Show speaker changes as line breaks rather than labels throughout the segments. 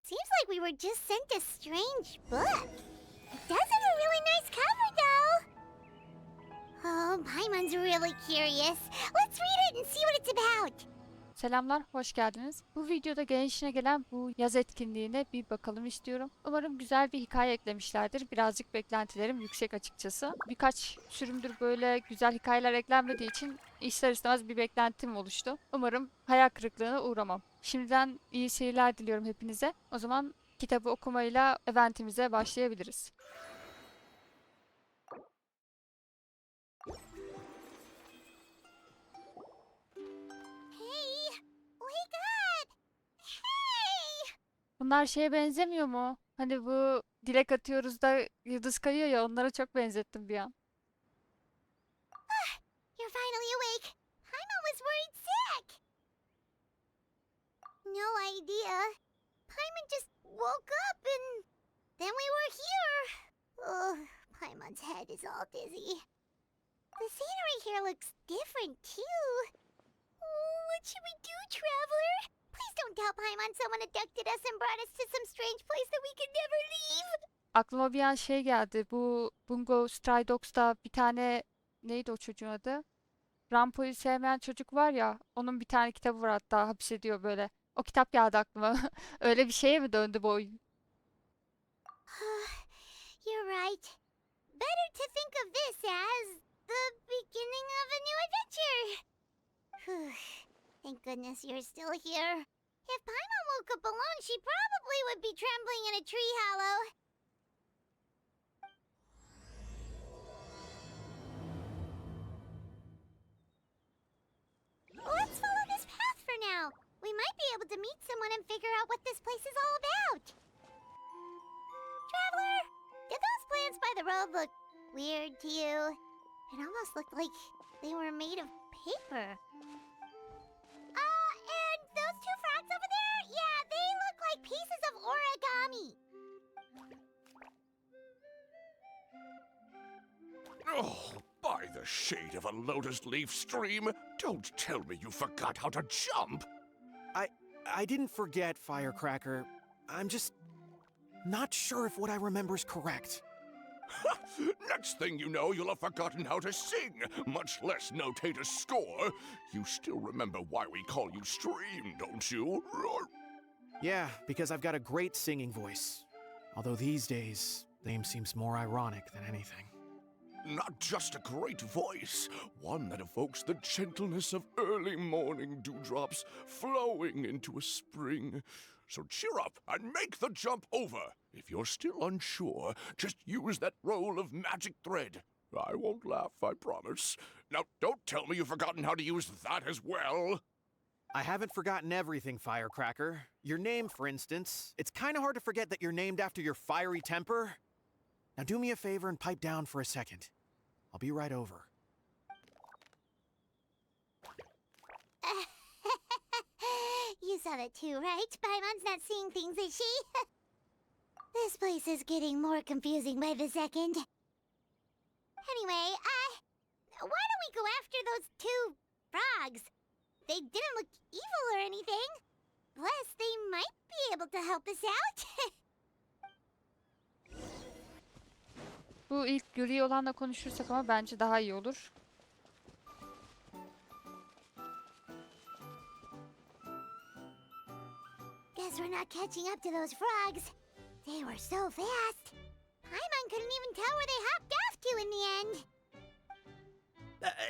Seems like we were just sent a strange book. It does have a really nice cover, though. Oh, Paimon's really curious. Let's read it and see what it's about.
Selamlar, hoş geldiniz. Bu videoda Genshin'e gelen bu yaz etkinliğine bir bakalım istiyorum. Umarım güzel bir hikaye eklemişlerdir. Birazcık beklentilerim yüksek açıkçası. Birkaç sürümdür böyle güzel hikayeler eklenmediği için ister istemez bir beklentim oluştu. Umarım hayal kırıklığına uğramam. Şimdiden iyi seyirler diliyorum hepinize. O zaman kitabı okumayla eventimize başlayabiliriz.
Hey, wake up! Hey!
Bunlar şeye benzemiyor mu? Hani bu dilek atıyoruz da yıldız kayıyor ya, onlara çok benzettim bir an.
You're finally awake. Paimon was worried sick. No idea. Paimon just woke up and then we were here. Ugh, Paimon's head is all dizzy. The scenery here looks different too. Oh, what should we do, Traveler? Please don't tell Paimon someone abducted us and brought us to some strange place that we could never leave.
Aklıma bir an şey geldi. Bu Bungo Stray Dogs'ta bir tane, neydi o çocuğun adı? Rampo'yu sevmeyen çocuk var ya. Onun bir tane kitabı var, hatta hapsediyor böyle. O kitap geldi aklıma. Öyle bir şeye mi döndü bu oyun?
You're right. Better to think of this as the beginning of a new adventure. Thank goodness you're still here. If Paimon woke up alone, she probably would be trembling in a tree hollow. Let's follow this path for now. We might be able to meet someone and figure out what this place is all about. Traveler, did those plants by the road look weird to you? It almost looked like they were made of paper. And those two frogs over there? Yeah, they look like pieces of origami.
Oh, by the shade of a lotus leaf stream, don't tell me you forgot how to jump.
I didn't forget, Firecracker. I'm just not sure if what I remember is correct.
Next thing you know, you'll have forgotten how to sing, much less notate a score. You still remember why we call you Stream, don't you?
Yeah, because I've got a great singing voice. Although these days, the name seems more ironic than anything.
Not just a great voice, one that evokes the gentleness of early morning dewdrops flowing into a spring. So cheer up and make the jump over. If you're still unsure, just use that roll of magic thread. I won't laugh, I promise. Now, don't tell me you've forgotten how to use that as well.
I haven't forgotten everything, Firecracker. Your name, for instance. It's kind of hard to forget that you're named after your fiery temper. Now do me a favor and pipe down for a second. I'll be right over.
You saw that too, right? Paimon's not seeing things, is she? This place is getting more confusing by the second. Anyway, why don't we go after those two frogs? They didn't look evil or anything. Plus, they might be able to help us out.
Bu ilk gri olanla konuşursak ama bence daha iyi olur.
Guess we're not catching up to those frogs. They were so fast. Paimon couldn't even tell where they hopped off to in the end.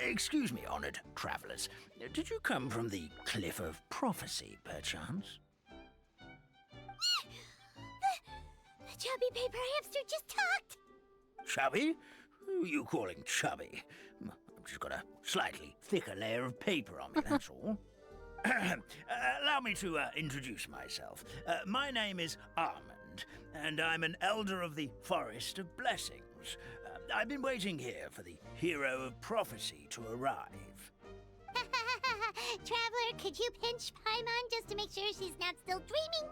Excuse me, honored travelers. Did you come from the Cliff of Prophecy, perchance?
The chubby paper hamster just talked.
Chubby? Who are you calling chubby? I've just got a slightly thicker layer of paper on me, that's all. Allow me to introduce myself. My name is Almond, and I'm an elder of the Forest of Blessings. I've been waiting here for the hero of prophecy to arrive.
Traveler, could you pinch Paimon just to make sure she's not still dreaming?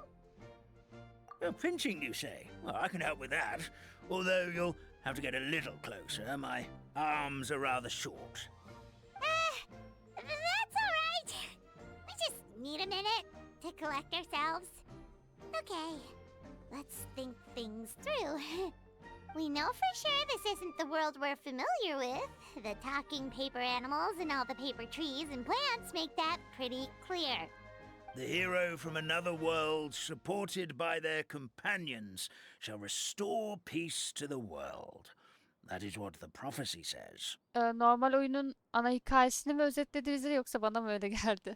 Pinching, you say? Well, I can help with that. Although you'll have to get a little closer. My arms are rather short.
That's all right. We just need a minute to collect ourselves. Okay, let's think things through. We know for sure this isn't the world we're familiar with. The talking paper animals and all the paper trees and plants make that pretty clear.
The hero from another world, supported by their companions, shall restore peace to the world. That is what the prophecy says.
Normal oyunun ana hikayesini mi özetlediniz yoksa bana mı öyle geldi?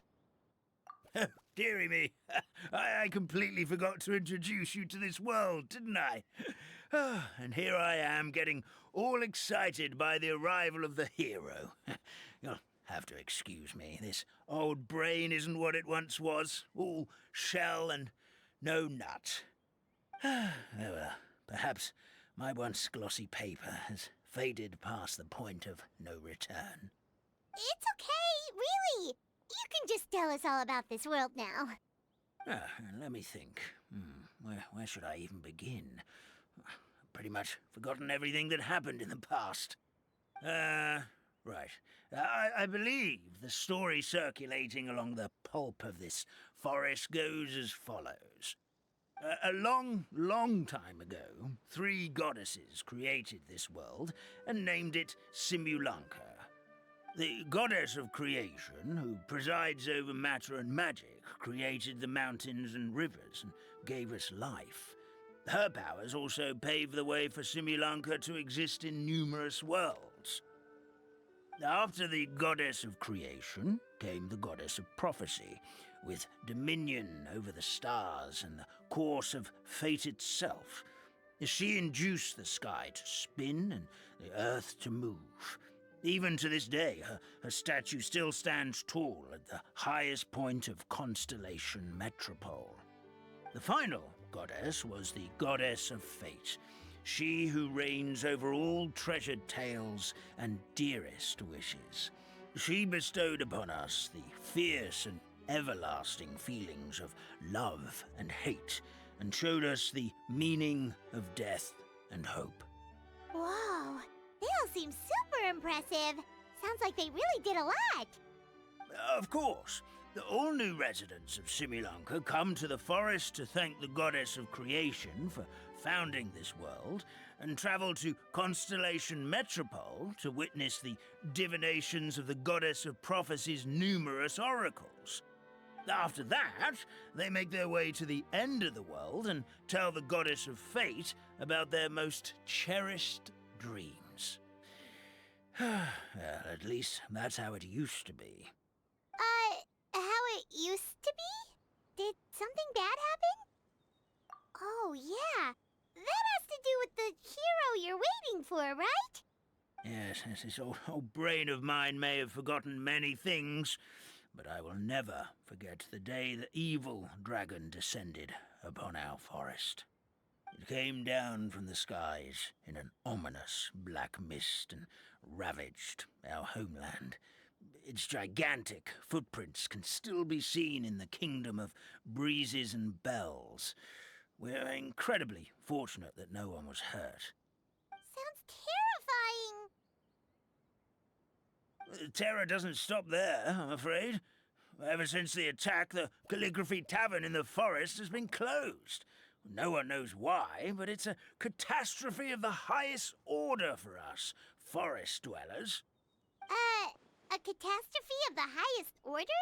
Dearie me, I completely forgot to introduce you to this world, didn't I? And here I am, getting all excited by the arrival of the hero. You'll have to excuse me. This old brain isn't what it once was, all shell and no nut. Oh well, perhaps my once glossy paper has faded past the point of no return.
It's okay, really. You can just tell us all about this world now.
Let me think. Where should I even begin? Pretty much forgotten everything that happened in the past. Right. I believe the story circulating along the pulp of this forest goes as follows. A long, long time ago, 3 goddesses created this world and named it Simulanka. The goddess of creation, who presides over matter and magic, created the mountains and rivers and gave us life. Her powers also paved the way for Simulanka to exist in numerous worlds. After the goddess of creation came the goddess of prophecy, with dominion over the stars and the course of fate itself. She induced the sky to spin and the earth to move. Even to this day, her statue still stands tall at the highest point of constellation Metropole. The final goddess was the goddess of fate, she who reigns over all treasured tales and dearest wishes. She bestowed upon us the fierce and everlasting feelings of love and hate, and showed us the meaning of death and hope.
Whoa, they all seem super impressive. Sounds like they really did a lot.
Of course, all new residents of Simulanka come to the forest to thank the goddess of creation for founding this world, and travel to Constellation Metropole to witness the divinations of the goddess of prophecy's numerous oracles. After that, they make their way to the end of the world and tell the goddess of fate about their most cherished dreams. Well, at least that's how it used to be.
How it used to be? Did something bad happen? Oh, yeah. That has to do with the hero you're waiting for, right?
Yes, this old brain of mine may have forgotten many things, but I will never forget the day the evil dragon descended upon our forest. It came down from the skies in an ominous black mist and ravaged our homeland. Its gigantic footprints can still be seen in the kingdom of breezes and bells. We're incredibly fortunate that no one was hurt.
Sounds terrifying.
The terror doesn't stop there, I'm afraid. Ever since the attack, the Calligraphy Tavern in the forest has been closed. No one knows why, but it's a catastrophe of the highest order for us, forest dwellers.
A catastrophe of the highest order?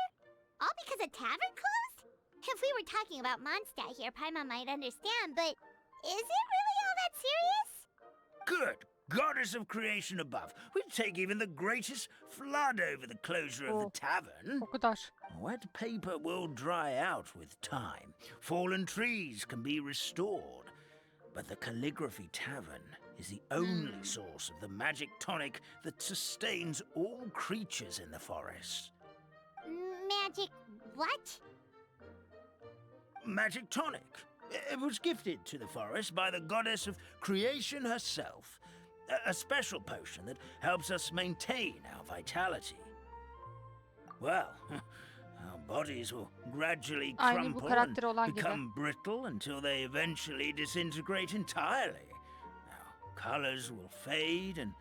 All because a tavern closed? If we were talking about Mondstadt here, Paimon might understand, but is it really all that serious?
Good goddess of creation above. We'd take even the greatest flood over the closure of the tavern.
O kadar.
Wet paper will dry out with time. Fallen trees can be restored. But the Calligraphy Tavern is the only source of the magic tonic that sustains all creatures in the forest.
Magic what?
Magic tonic. It was gifted to the forest by the goddess of creation herself. A special potion that helps us maintain our vitality. Well, our bodies will gradually
Aynı bu
crumple
karakteri olan
and
gibi.
become brittle until they eventually disintegrate entirely. Our colors will fade and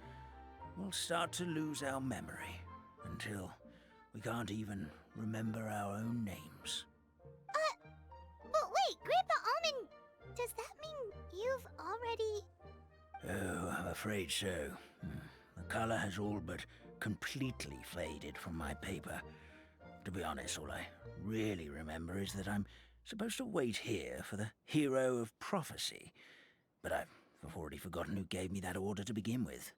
we'll start to lose our memory until we can't even remember our own names.
But wait, Grandpa Almond
afraid so. The color has all but completely faded from my paper. To be honest, all I really remember is that I'm supposed to wait here for the hero of prophecy. But I've already forgotten who gave me that order to begin with.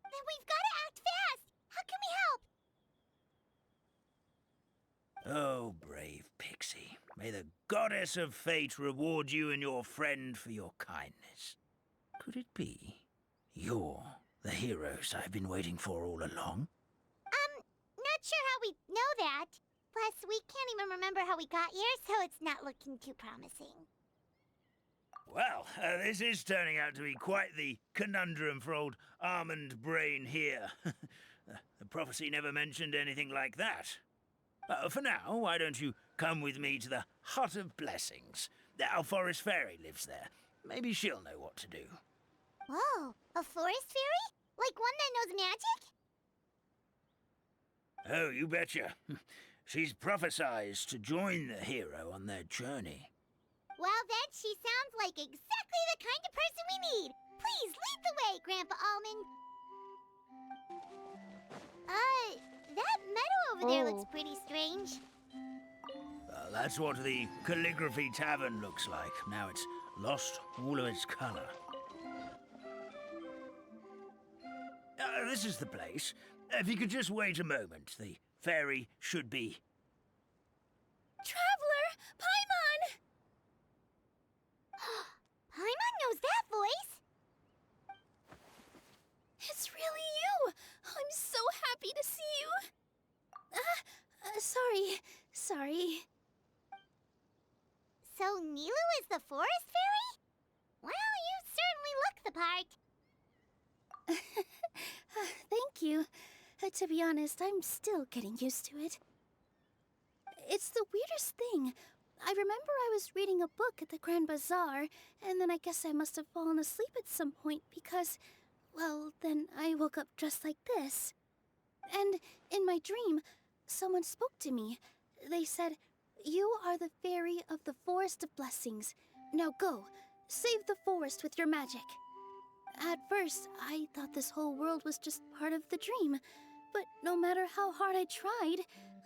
Then we've got to act fast! How can we help?
Oh, brave Pixie. May the goddess of fate reward you and your friend for your kindness. Could it be you're the heroes I've been waiting for all along?
Not sure how we know that. Plus, we can't even remember how we got here, so it's not looking too promising.
Well, this is turning out to be quite the conundrum for old Almond Brain here. The prophecy never mentioned anything like that. For now, why don't you come with me to the Hut of Blessings? Our forest fairy lives there. Maybe she'll know what to do.
Whoa, a forest fairy? Like one that knows magic?
Oh, you betcha. She's prophesied to join the hero on their journey.
Well, then she sounds like exactly the kind of person we need. Please lead the way, Grandpa Almond. That meadow over there looks
Oh.
pretty strange.
That's what the Calligraphy Tavern looks like. Now it's lost all of its color. This is the place. If you could just wait a moment, the fairy should be...
Traveler! Paimon! Paimon knows that voice! It's really you! I'm so happy to see you! Sorry. So Nilou is the forest fairy? Well, you certainly look the part.
Thank you. To be honest, I'm still getting used to it. It's the weirdest thing. I remember I was reading a book at the Grand Bazaar, and then I guess I must have fallen asleep at some point because, well, then I woke up dressed like this. And in my dream, someone spoke to me. They said, "You are the fairy of the Forest of Blessings. Now go, save the forest with your magic." At first, I thought this whole world was just part of the dream, but no matter how hard I tried,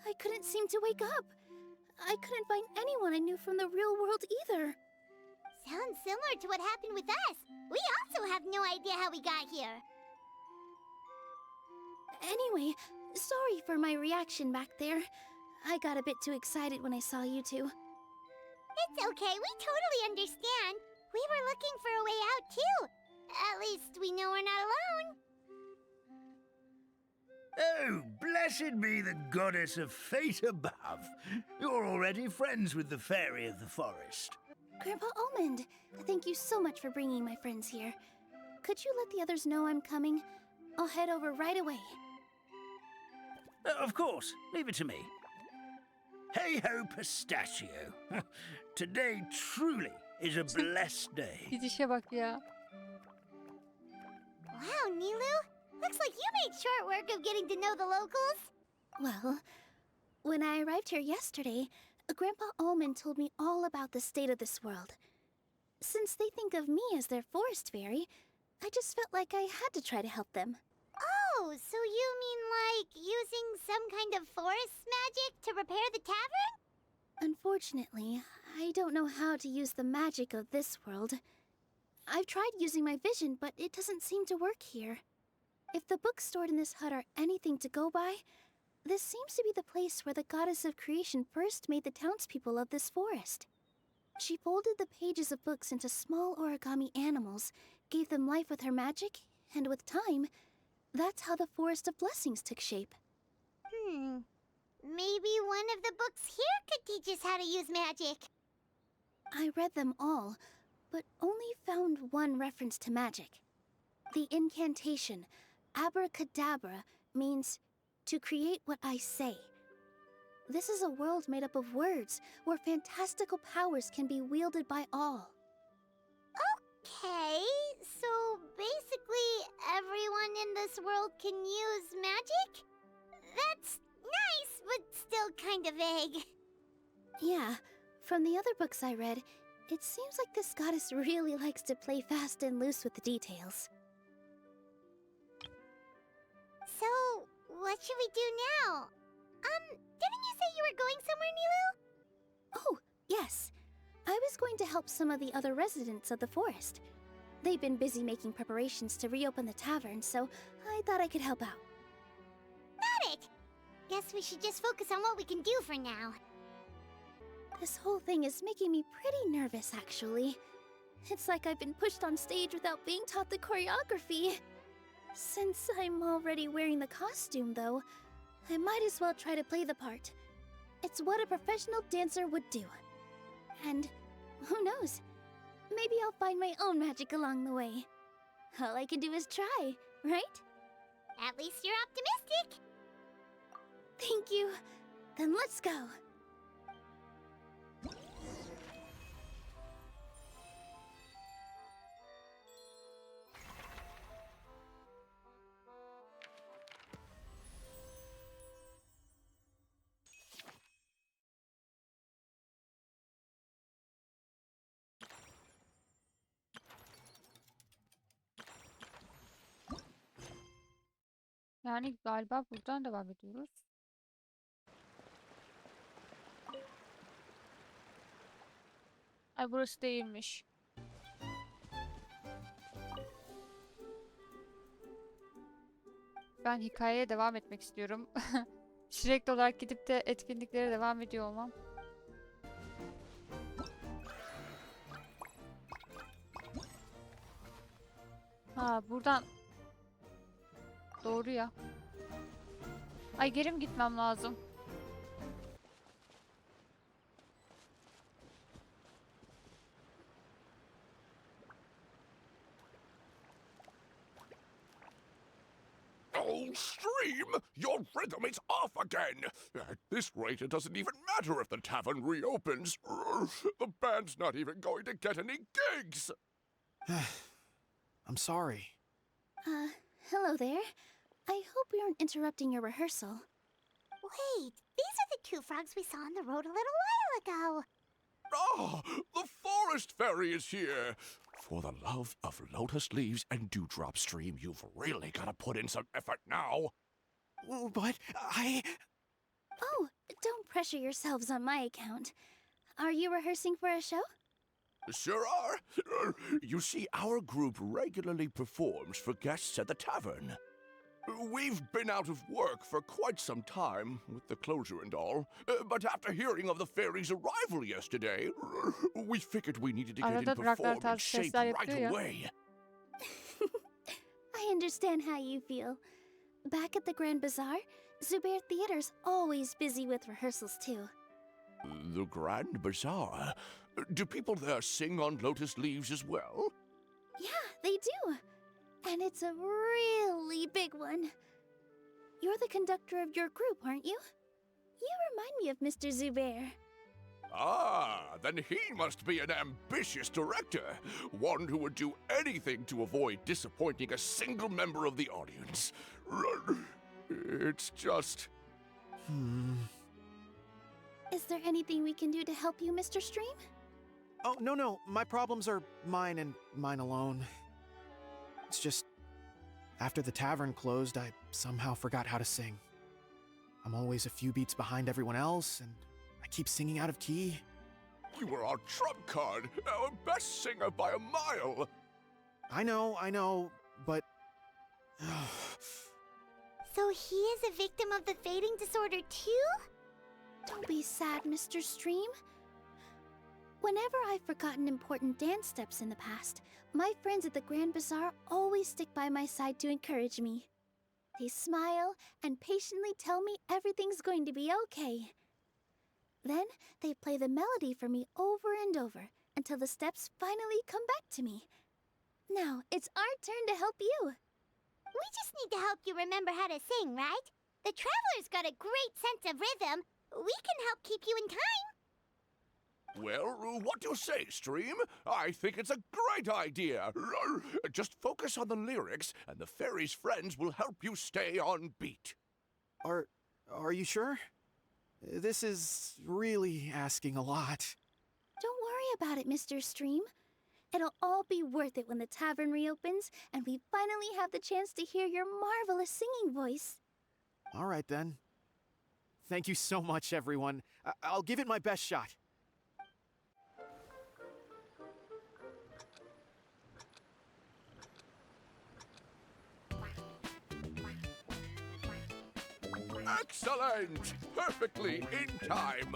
I couldn't seem to wake up. I couldn't find anyone I knew from the real world either.
Sounds similar to what happened with us. We also have no idea how we got here.
Anyway, sorry for my reaction back there. I got a bit too excited when I saw you two.
It's okay, we totally understand. We were looking for a way out too. At least we know we're not alone.
Oh, blessed be the goddess of fate above. You're already friends with the fairy of the forest.
Grandpa Almond, thank you so much for bringing my friends here. Could you let the others know I'm coming? I'll head over right away.
Of course, leave it to me. Hey-ho, pistachio. Today truly is a blessed day.
Gidişe bak ya.
Wow, Nilou. Looks like you made short work of getting to know the locals.
Well, when I arrived here yesterday, Grandpa Almond told me all about the state of this world. Since they think of me as their forest fairy, I just felt like I had to try to help them.
Oh, so you mean like using some kind of forest magic to repair the tavern?
Unfortunately, I don't know how to use the magic of this world. I've tried using my vision, but it doesn't seem to work here. If the books stored in this hut are anything to go by, this seems to be the place where the goddess of creation first made the townspeople of this forest. She folded the pages of books into small origami animals, gave them life with her magic, and with time, that's how the Forest of Blessings took shape.
Maybe one of the books here could teach us how to use magic.
I read them all, but only found one reference to magic. The incantation, abracadabra, means to create what I say. This is a world made up of words, where fantastical powers can be wielded by all.
Okay, so basically everyone in this world can use magic? That's nice, but still kind of vague.
Yeah, from the other books I read, it seems like this goddess really likes to play fast and loose with the details.
So, what should we do now? Didn't you say you were going somewhere, nilou?
Oh, yes. I was going to help some of the other residents of the forest. They've been busy making preparations to reopen the tavern, so I thought I could help out.
Got it! Guess we should just focus on what we can do for now.
This whole thing is making me pretty nervous, actually. It's like I've been pushed on stage without being taught the choreography. Since I'm already wearing the costume, though, I might as well try to play the part. It's what a professional dancer would do. And who knows? Maybe I'll find my own magic along the way. All I can do is try, right?
At least you're optimistic.
Thank you. Then let's go.
Yani galiba buradan devam ediyoruz. Ay burası değilmiş. Ben hikayeye devam etmek istiyorum. Sürekli olarak gidip de etkinliklere devam ediyor olmam. Ha buradan. Doğru ya. Ay geri mi gitmem lazım?
Oh, Stream! Your rhythm is off again! At this rate, it doesn't even matter if the tavern reopens. The band's not even going to get any gigs!
I'm sorry.
Hello there. I hope we aren't interrupting your rehearsal.
Wait, these are the two frogs we saw on the road a little while ago.
Ah, the forest fairy is here! For the love of lotus leaves and dewdrop, Stream, you've really got to put in some effort now.
But
Oh, don't pressure yourselves on my account. Are you rehearsing for a show?
Sure are. You see, our group regularly performs for guests at the tavern. We've been out of work for quite some time, with the closure and all. But after hearing of the fairy's arrival yesterday, we figured we needed to get in
Arada duraklar
performing
tarzı
shape
sesler
right
yapıyor ya.
away.
I understand how you feel. Back at the Grand Bazaar, Zubair Theater's always busy with rehearsals too.
The Grand Bazaar? Do people there sing on lotus leaves as well?
Yeah, they do. And it's a really big one. You're the conductor of your group, aren't you? You remind me of Mr. Zubair.
Ah, then he must be an ambitious director. One who would do anything to avoid disappointing a single member of the audience. It's just...
Is there anything we can do to help you, Mr. Stream?
Oh, no. My problems are mine and mine alone. It's just, after the tavern closed, I somehow forgot how to sing. I'm always a few beats behind everyone else, and I keep singing out of key.
You were our trump card, our best singer by a mile.
I know, but...
So he is a victim of the fading disorder too?
Don't be sad, Mr. Stream. Whenever I've forgotten important dance steps in the past, my friends at the Grand Bazaar always stick by my side to encourage me. They smile and patiently tell me everything's going to be okay. Then they play the melody for me over and over until the steps finally come back to me. Now it's our turn to help you.
We just need to help you remember how to sing, right? The Traveler's got a great sense of rhythm. We can help keep you in time.
Well, what do you say, Stream? I think it's a great idea. Just focus on the lyrics, and the fairy's friends will help you stay on beat.
Are you sure? This is really asking a lot.
Don't worry about it, Mr. Stream. It'll all be worth it when the tavern reopens and we finally have the chance to hear your marvelous singing voice.
All right, then. Thank you so much, everyone. I'll give it my best shot.
Excellent! Perfectly in time.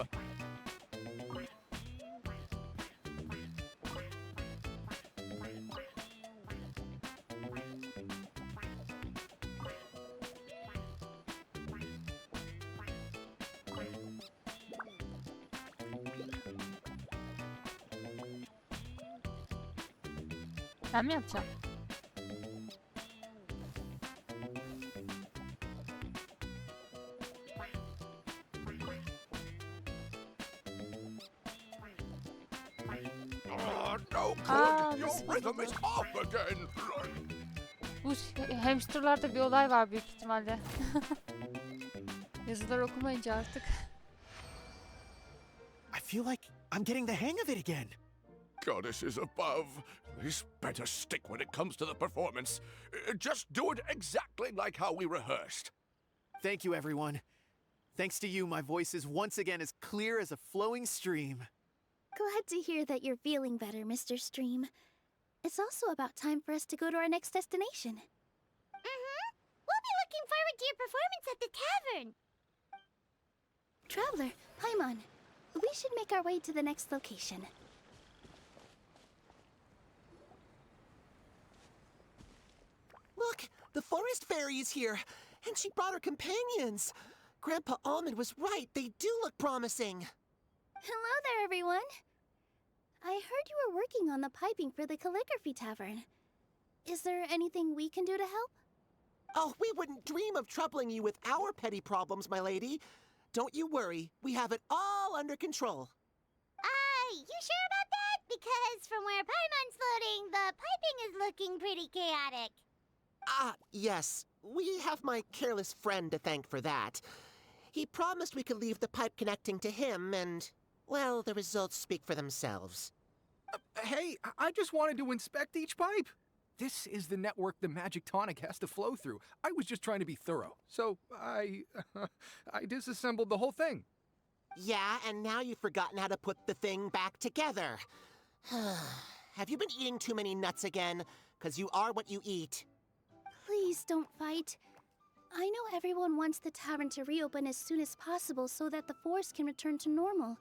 Ben mi yapacağım?
No good! Your
nasıl
rhythm is
bozuldu?
off again!
Bu hamsterlarda bir olay var büyük ihtimalle. Yazılar okumayınca artık.
I feel like I'm getting the hang of it again.
Goddesses above, this better stick when it comes to the performance. Just do it exactly like how we rehearsed.
Thank you, everyone. Thanks to you, my voice is once again as clear as a flowing stream.
Glad to hear that you're feeling better, Mr. Stream. It's also about time for us to go to our next destination.
We'll be looking forward to your performance at the tavern.
Traveler, Paimon, we should make our way to the next location.
Look, the forest fairy is here, and she brought her companions. Grandpa Almond was right. They do look promising.
Hello there, everyone. I heard you were working on the piping for the calligraphy tavern. Is there anything we can do to help?
Oh, we wouldn't dream of troubling you with our petty problems, my lady. Don't you worry. We have it all under control.
You sure about that? Because from where Paimon's floating, the piping is looking pretty chaotic.
Ah, yes. We have my careless friend to thank for that. He promised we could leave the pipe connecting to him, and, well, the results speak for themselves.
Hey, I just wanted to inspect each pipe. This is the network the magic tonic has to flow through. I was just trying to be thorough. So I disassembled the whole thing.
Yeah, and now you've forgotten how to put the thing back together. Have you been eating too many nuts again? 'Cause you are what you eat.
Please don't fight. I know everyone wants the tavern to reopen as soon as possible so that the forest can return to normal.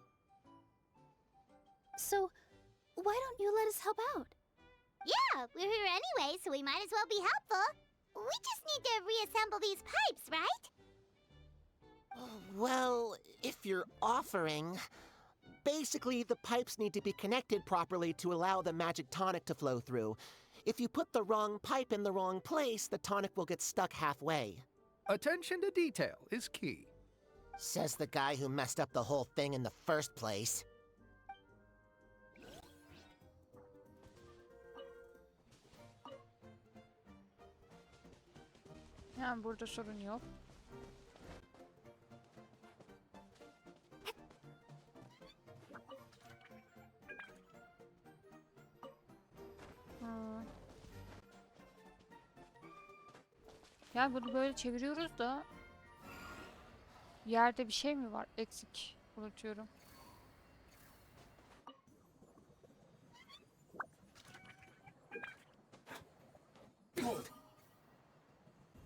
So, why don't you let us help out?
Yeah, we're here anyway, so we might as well be helpful. We just need to reassemble these pipes, right?
Well, if you're offering... Basically, the pipes need to be connected properly to allow the magic tonic to flow through. If you put the wrong pipe in the wrong place, the tonic will get stuck halfway.
Attention to detail is key.
Says the guy who messed up the whole thing in the first place.
Yani burada sorun yok. Yani bunu böyle çeviriyoruz da yerde bir şey mi var eksik? Unutuyorum.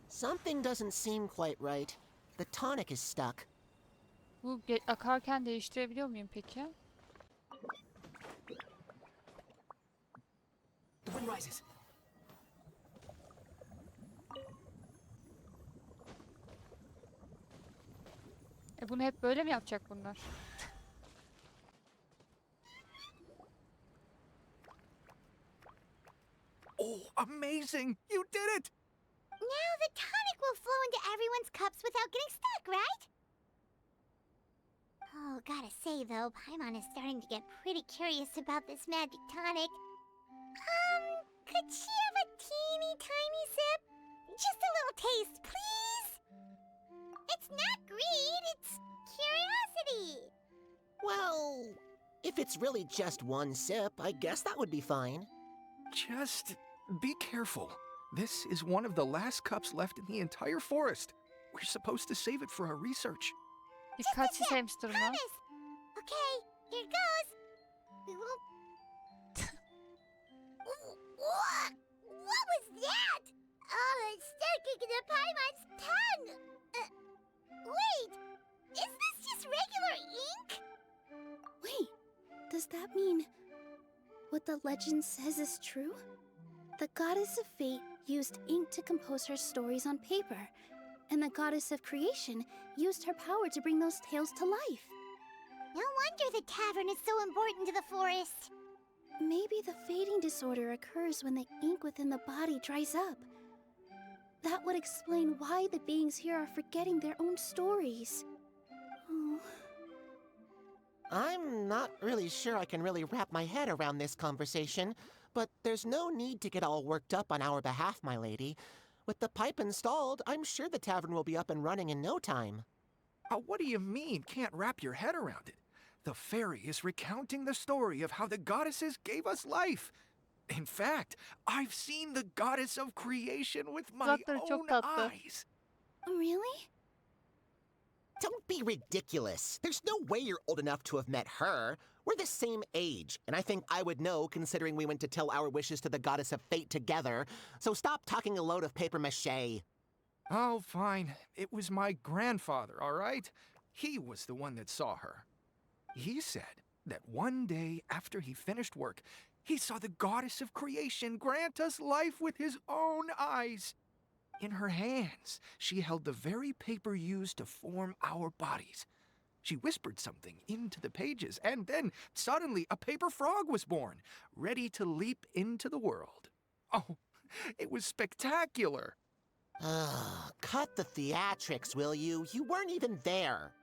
Something doesn't seem quite right. The tonic is stuck.
Bu akarken değiştirebiliyor muyum peki?
The wind rises.
Bunu hep böyle mi yapacak bunlar?
Oh, amazing! You did it!
Now the tonic will flow into everyone's cups without getting stuck, right? Oh, gotta say though, Paimon is starting to get pretty curious about this magic tonic. Could she have a teeny tiny sip? Just a little taste, please? It's not greed, it's curiosity.
Well, if it's really just one sip, I guess that would be fine.
Just be careful. This is one of the last cups left in the entire forest. We're supposed to save it for our research.
Dikkatsiz hamster mı?
Promise. Okay, here goes. We won't. What was that? Oh, it's sticking in the paimon's tongue. Wait, is this just regular ink?
Wait, does that mean what the legend says is true? The goddess of fate used ink to compose her stories on paper, and the goddess of creation used her power to bring those tales to life.
No wonder the tavern is so important to the forest.
Maybe the fading disorder occurs when the ink within the body dries up. That would explain why the beings here are forgetting their own stories. Oh.
I'm not really sure I can really wrap my head around this conversation, but there's no need to get all worked up on our behalf, my lady. With the pipe installed, I'm sure the tavern will be up and running in no time.
What do you mean, can't wrap your head around it? The fairy is recounting the story of how the goddesses gave us life. In fact, I've seen the goddess of creation with my
Kulakları
own
çok tatlı.
eyes.
Really?
Don't be ridiculous. There's no way you're old enough to have met her. We're the same age, and I think I would know considering we went to tell our wishes to the goddess of fate together. So stop talking a load of papier-mâché.
Oh, fine. It was my grandfather, all right? He was the one that saw her. He said that one day after he finished work, he saw the goddess of creation grant us life with his own eyes. In her hands, she held the very paper used to form our bodies. She whispered something into the pages, and then suddenly a paper frog was born, ready to leap into the world. Oh, it was spectacular.
Cut the theatrics, will you? You weren't even there.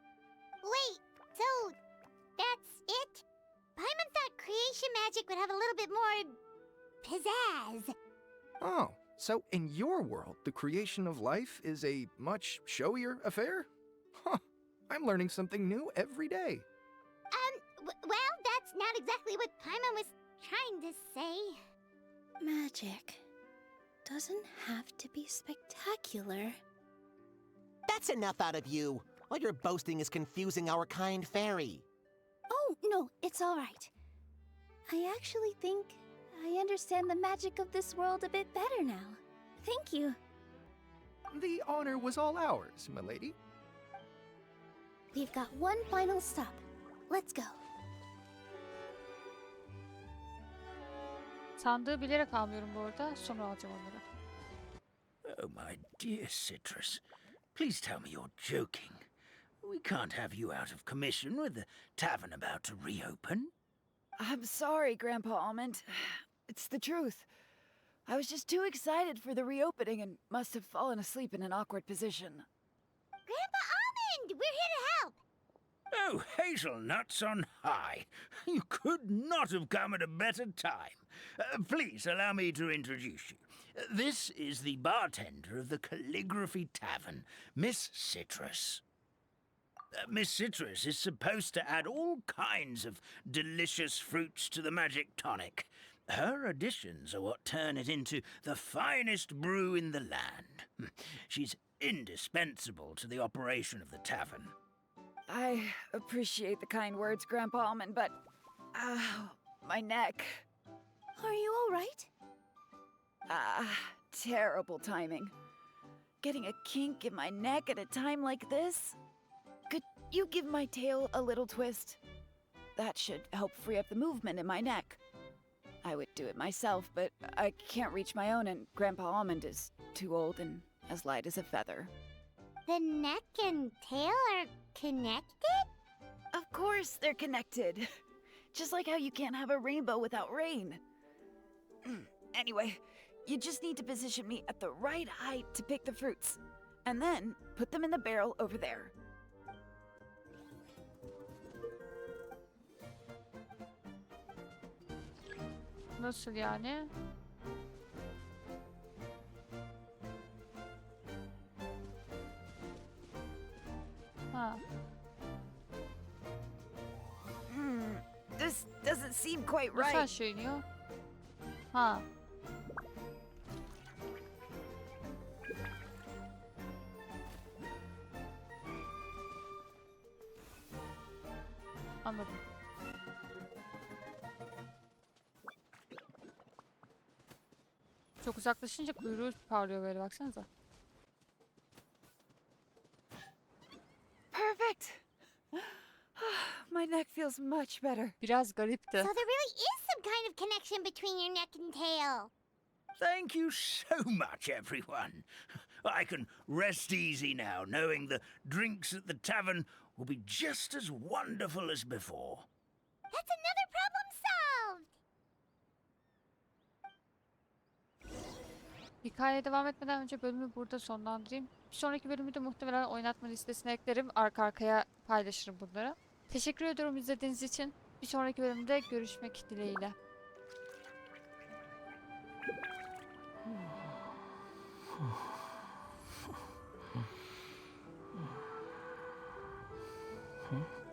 Wait, so that's it? Paimon thought creation magic would have a little bit more pizzazz.
Oh, so in your world, the creation of life is a much showier affair? Huh, I'm learning something new every day.
Well, that's not exactly what Paimon was trying to say.
Magic doesn't have to be spectacular.
That's enough out of you. All your boasting is confusing our kind fairy.
Oh, no, it's all right. I actually think I understand the magic of this world a bit better now. Thank you.
The honor was all ours, milady.
We've got one final stop. Let's go.
Sandığı bilerek almıyorum bu arada. Sonra alacağım onları.
Oh, my dear Citrus. Please tell me you're joking. We can't have you out of commission with the tavern about to reopen.
I'm sorry, Grandpa Almond. It's the truth. I was just too excited for the reopening and must have fallen asleep in an awkward position.
Grandpa Almond, we're here to help.
Oh, hazelnuts on high. You could not have come at a better time. Please allow me to introduce you. This is the bartender of the Calligraphy Tavern, Miss Citrus. Miss Citrus is supposed to add all kinds of delicious fruits to the magic tonic. Her additions are what turn it into the finest brew in the land. She's indispensable to the operation of the tavern.
I appreciate the kind words, Grandpa Almond, but... my neck.
Are you all right?
Terrible timing. Getting a kink in my neck at a time like this? Could you give my tail a little twist? That should help free up the movement in my neck. I would do it myself, but I can't reach my own, and Grandpa Almond is too old and as light as a feather.
The neck and tail are connected?
Of course they're connected. Just like how you can't have a rainbow without rain. Anyway, you just need to position me at the right height to pick the fruits. And then put them in the barrel over there.
Nasıl yani? Ha.
This doesn't seem quite
Nasıl
right.
aşağı iniyor? Ha. Anladım. Çok uzaklaşınca kuyruğu parlıyor böyle, baksanıza.
Perfect. My neck feels much better.
Biraz garipti.
So there really is some kind of connection between your neck and tail.
Thank you so much, everyone. I can rest easy now, knowing the drinks at the tavern will be just as wonderful as before.
That's another problem solved.
Hikayeye devam etmeden önce bölümü burada sonlandırayım. Bir sonraki bölümü de muhtemelen oynatma listesine eklerim. Arka arkaya paylaşırım bunları. Teşekkür ediyorum izlediğiniz için. Bir sonraki bölümde görüşmek dileğiyle.
Huh?